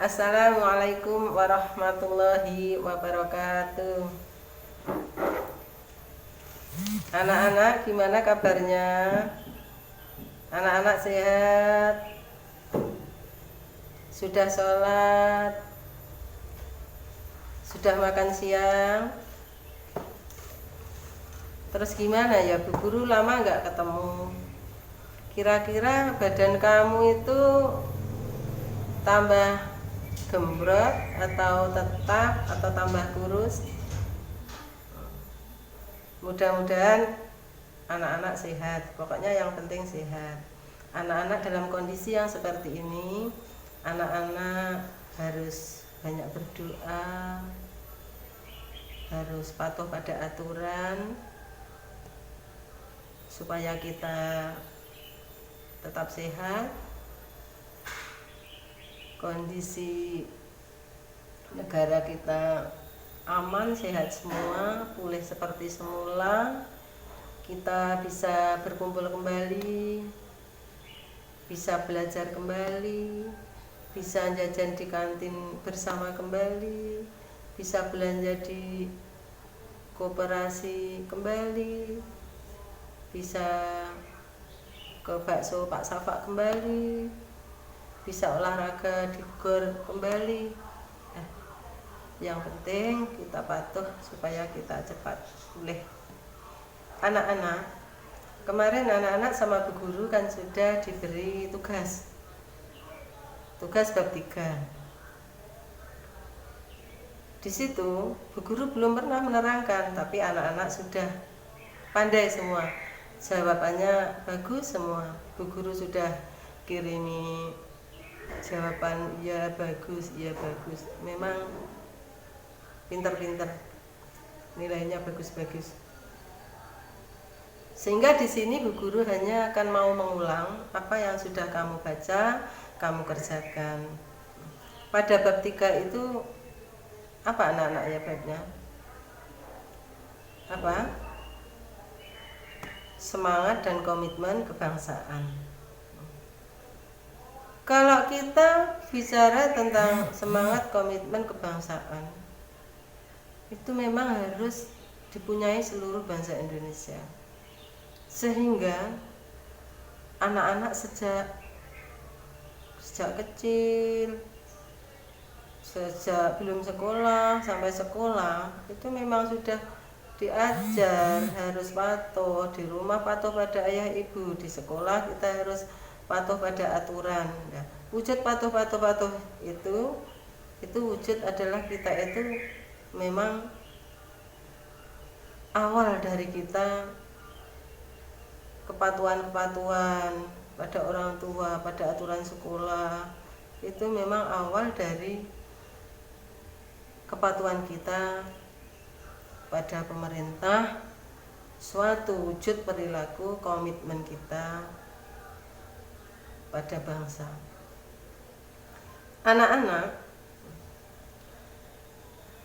Assalamualaikum warahmatullahi wabarakatuh. Anak-anak, gimana kabarnya? Anak-anak sehat? Sudah sholat? Sudah makan siang? Terus gimana ya, Bu Guru lama nggak ketemu? Kira-kira badan kamu itu tambah gembrot atau tetap atau tambah kurus? Mudah-mudahan anak-anak sehat. Pokoknya yang penting sehat. Anak-anak dalam kondisi yang seperti ini, anak-anak harus banyak berdoa, harus patuh pada aturan supaya kita tetap sehat. Kondisi negara kita aman, sehat semua, pulih seperti semula. Kita bisa berkumpul kembali, bisa belajar kembali, bisa jajan di kantin bersama kembali, bisa belanja di koperasi kembali, bisa ke bakso Pak Safa kembali, bisa olahraga di GOR kembali. Yang penting kita patuh supaya kita cepat pulih. Anak-anak, kemarin anak-anak sama Bu Guru kan sudah diberi tugas bab 3. Di situ Bu Guru belum pernah menerangkan, tapi anak-anak sudah pandai semua. Jawabannya bagus semua. Bu Guru sudah kirimi jawaban iya bagus. Memang pinter-pinter, nilainya bagus-bagus. Sehingga di sini Bu Guru hanya akan mau mengulang apa yang sudah kamu baca, kamu kerjakan. Pada bab 3 itu apa anak-anak ya babnya? Apa? Semangat dan komitmen kebangsaan. Kalau kita bicara tentang semangat komitmen kebangsaan, itu memang harus dipunyai seluruh bangsa Indonesia. Sehingga anak-anak sejak kecil, sejak belum sekolah sampai sekolah, itu memang sudah diajar harus patuh di rumah, patuh pada ayah ibu, di sekolah kita harus patuh pada aturan. Nah, wujud patuh itu wujud adalah kita itu memang awal dari kita kepatuhan pada orang tua, pada aturan sekolah. Itu memang awal dari kepatuhan kita pada pemerintah, suatu wujud perilaku komitmen kita pada bangsa. Anak-anak,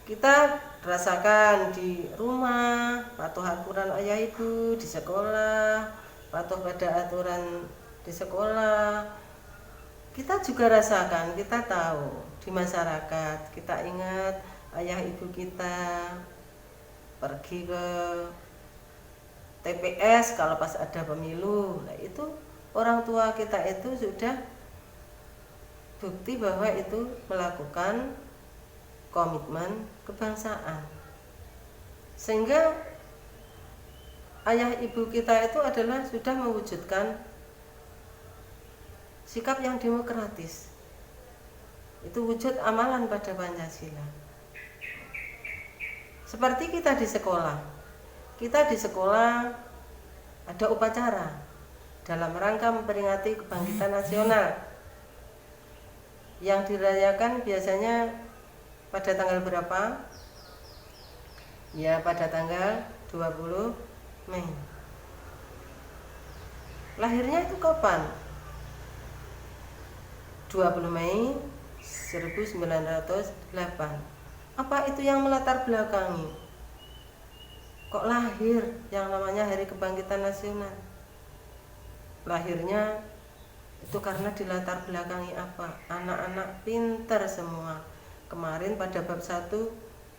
kita rasakan di rumah patuh aturan ayah ibu, di sekolah patuh pada aturan di sekolah. Kita juga rasakan, kita tahu di masyarakat, kita ingat ayah ibu kita pergi ke TPS kalau pas ada pemilu. Nah, itu orang tua kita itu sudah bukti bahwa itu melakukan komitmen kebangsaan. Sehingga ayah ibu kita itu adalah sudah mewujudkan sikap yang demokratis. Itu wujud amalan pada Pancasila. Seperti kita di sekolah. Kita di sekolah ada upacara dalam rangka memperingati kebangkitan nasional yang dirayakan biasanya pada tanggal berapa? Ya, pada tanggal 20 Mei. Lahirnya itu kapan? 20 Mei 1908. Apa itu yang melatar belakangi? Kok lahir yang namanya Hari Kebangkitan Nasional? Lahirnya itu Itu karena dilatar belakangi apa? Anak-anak pintar semua. Kemarin pada bab 1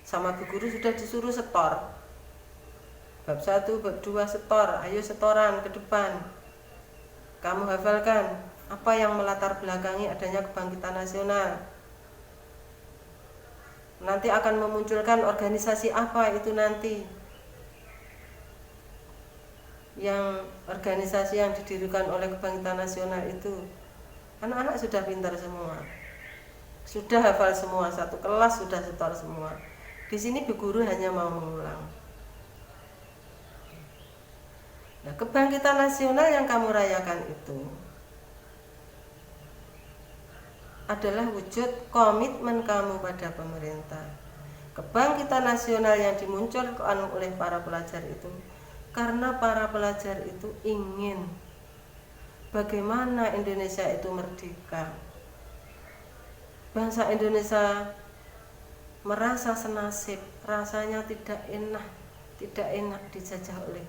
sama Bu Guru sudah disuruh setor. Bab 1, bab 2 setor, ayo setoran ke depan. Kamu hafalkan apa yang melatar belakangi adanya kebangkitan nasional. Nanti akan memunculkan organisasi apa itu nanti. Yang organisasi yang didirikan oleh kebangkitan nasional itu. Anak-anak sudah pintar semua. Sudah hafal semua, satu kelas sudah setor semua. Di sini Bu Guru hanya mau mengulang. Nah, kebangkitan nasional yang kamu rayakan itu adalah wujud komitmen kamu pada pemerintah. Kebangkitan nasional yang dimunculkan oleh para pelajar itu karena para pelajar itu ingin bagaimana Indonesia itu merdeka. Bangsa Indonesia merasa senasib, rasanya tidak enak dijajah oleh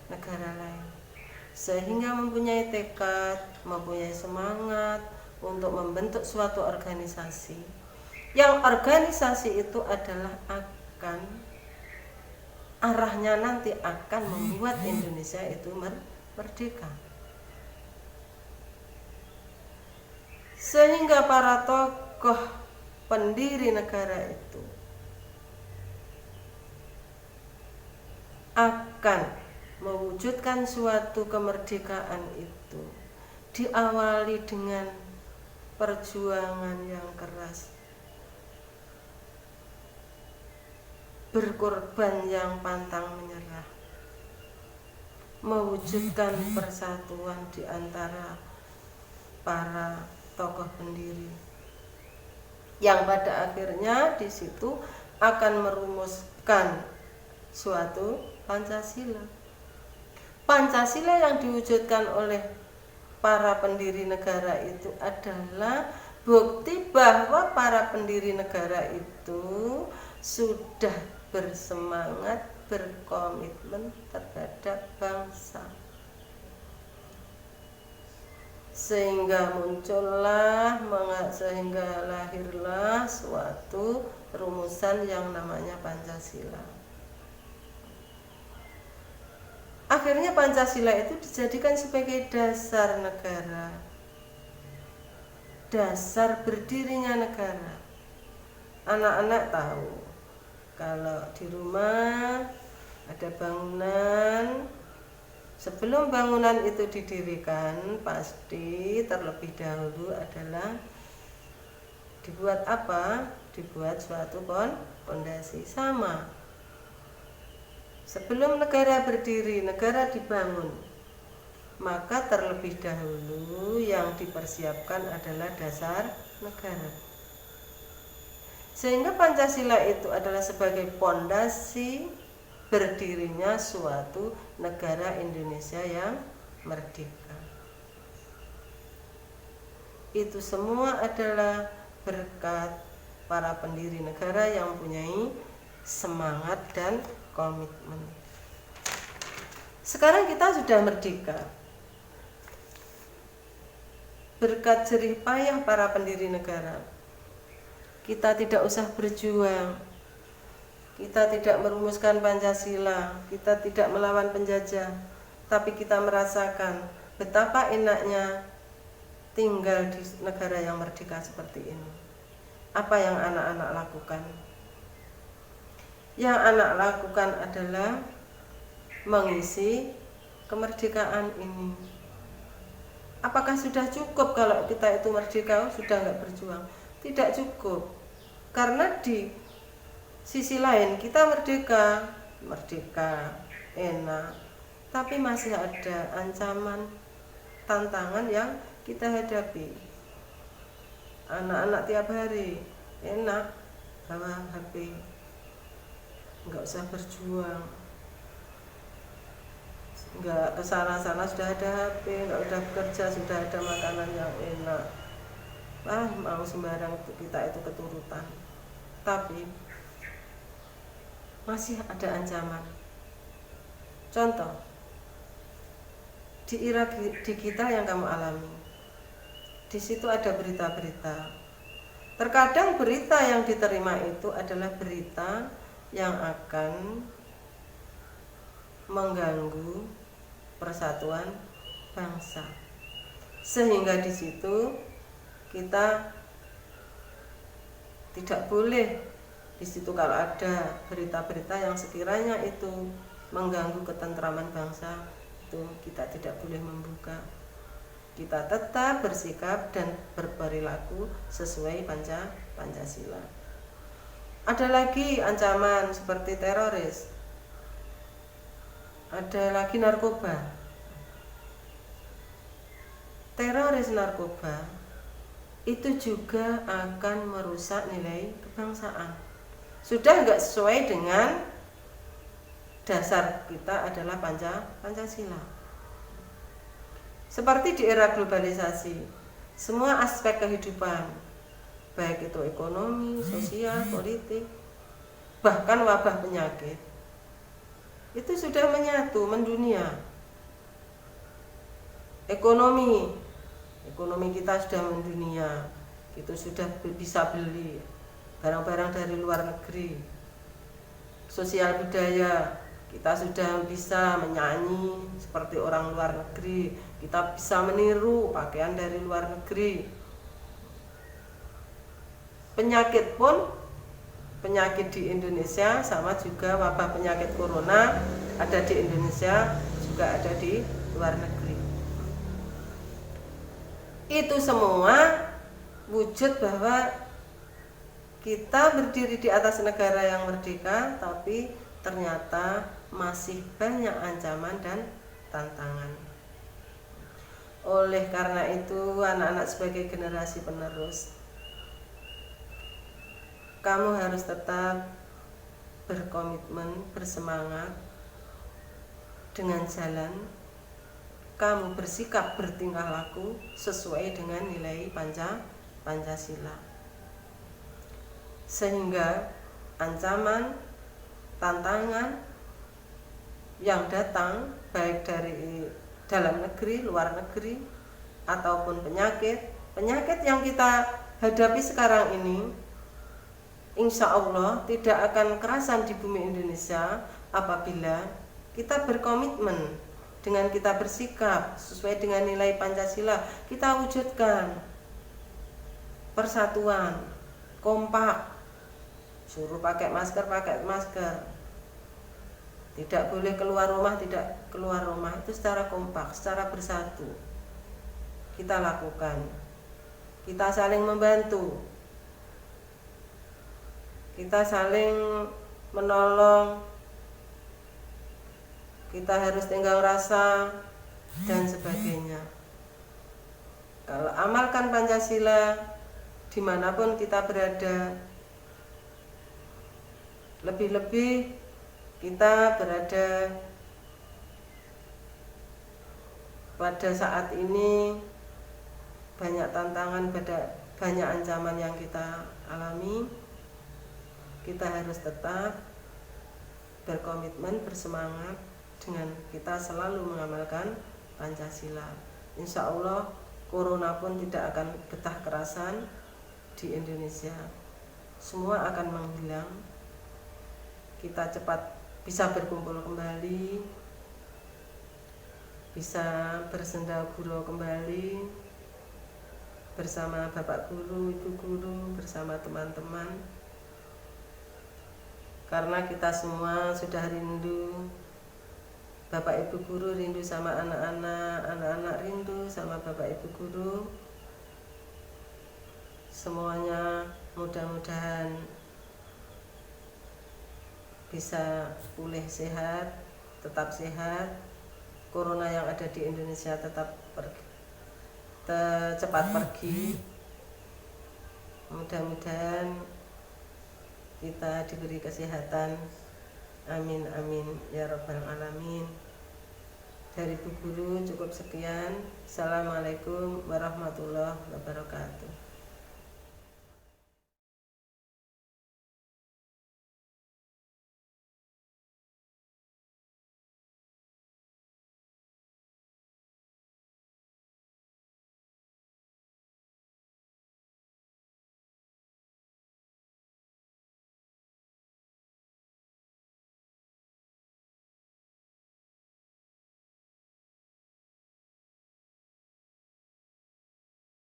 negara lain. Sehingga mempunyai tekad, mempunyai semangat untuk membentuk suatu organisasi. Yang organisasi itu adalah akan arahnya nanti akan membuat Indonesia itu merdeka. Sehingga para tokoh pendiri negara itu akan mewujudkan suatu kemerdekaan itu diawali dengan perjuangan yang keras, berkorban yang pantang menyerah, mewujudkan persatuan di antara para tokoh pendiri yang pada akhirnya di situ akan merumuskan suatu Pancasila. Pancasila yang diwujudkan oleh para pendiri negara itu adalah bukti bahwa para pendiri negara itu sudah bersemangat, berkomitmen terhadap bangsa. Sehingga lahirlah suatu rumusan yang namanya Pancasila. Akhirnya Pancasila itu dijadikan sebagai dasar negara, dasar berdirinya negara. Anak-anak tahu kalau di rumah ada bangunan, sebelum bangunan itu didirikan pasti terlebih dahulu adalah dibuat apa? Dibuat suatu fondasi. Sama. Sebelum negara berdiri, negara dibangun, maka terlebih dahulu yang dipersiapkan adalah dasar negara. Sehingga Pancasila itu adalah sebagai fondasi berdirinya suatu negara Indonesia yang merdeka. Itu semua adalah berkat para pendiri negara yang mempunyai semangat dan komitmen. Sekarang kita sudah merdeka. Berkat jerih payah para pendiri negara, kita tidak usah berjuang. Kita tidak merumuskan Pancasila, kita tidak melawan penjajah, tapi kita merasakan betapa enaknya tinggal di negara yang merdeka seperti ini. Apa yang anak-anak lakukan? Yang anak lakukan adalah mengisi kemerdekaan ini. Apakah sudah cukup kalau kita itu merdeka, sudah nggak berjuang? Tidak cukup, karena di sisi lain kita merdeka, enak, tapi masih ada ancaman, tantangan yang kita hadapi. Anak-anak tiap hari enak bawa HP, nggak usah berjuang, nggak kesana-sana sudah ada HP, nggak udah bekerja sudah ada makanan yang enak. Mau sembarang kita itu keturutan, tapi masih ada ancaman. Contoh, di era digital yang kamu alami, di situ ada berita-berita. Terkadang berita yang diterima itu adalah berita yang akan mengganggu persatuan bangsa. Sehingga di situ kita tidak boleh, di situ kalau ada berita-berita yang sekiranya itu mengganggu ketentraman bangsa, itu kita tidak boleh membuka. Kita tetap bersikap dan berperilaku sesuai Pancasila. Ada lagi ancaman seperti teroris, ada lagi narkoba. Teroris narkoba itu juga akan merusak nilai kebangsaan. Sudah nggak sesuai dengan dasar kita adalah Pancasila. Seperti di era globalisasi, semua aspek kehidupan, baik itu ekonomi, sosial, politik, bahkan wabah penyakit, itu sudah menyatu, mendunia. Ekonomi kita sudah mendunia, itu sudah bisa beli barang-barang dari luar negeri. Sosial budaya, kita sudah bisa menyanyi seperti orang luar negeri, kita bisa meniru pakaian dari luar negeri. Penyakit pun, penyakit di Indonesia sama juga, wabah penyakit corona ada di Indonesia, juga ada di luar negeri. Itu semua wujud bahwa kita berdiri di atas negara yang merdeka, tapi ternyata masih banyak ancaman dan tantangan. Oleh karena itu, anak-anak sebagai generasi penerus, kamu harus tetap berkomitmen, bersemangat dengan jalan kamu bersikap, bertingkah laku sesuai dengan nilai Pancasila. Sehingga ancaman, tantangan yang datang baik dari dalam negeri, luar negeri, ataupun penyakit yang kita hadapi sekarang ini, insya Allah tidak akan kerasan di bumi Indonesia apabila kita berkomitmen dengan kita bersikap sesuai dengan nilai Pancasila, kita wujudkan persatuan, kompak, suruh pakai masker, tidak boleh keluar rumah, itu secara kompak, secara bersatu kita lakukan. Kita saling membantu, kita saling menolong, kita harus tenggang rasa dan sebagainya. Kalau amalkan Pancasila dimanapun kita berada, lebih-lebih kita berada pada saat ini banyak tantangan, banyak ancaman yang kita alami. Kita harus tetap berkomitmen, bersemangat dengan kita selalu mengamalkan Pancasila. Insya Allah corona pun tidak akan betah kerasan di Indonesia. Semua akan menghilang. Kita cepat bisa berkumpul kembali, bisa bersenda gurau kembali bersama Bapak Guru, Ibu Guru, bersama teman-teman. Karena kita semua sudah rindu, Bapak Ibu Guru rindu sama anak-anak, anak-anak rindu sama Bapak Ibu Guru. Semuanya mudah-mudahan bisa pulih sehat, tetap sehat. Corona yang ada di Indonesia tetap cepat pergi. Mudah-mudahan kita diberi kesehatan. Amin amin ya rabbal alamin. Dari Bu Guru cukup sekian. Assalamualaikum warahmatullahi wabarakatuh.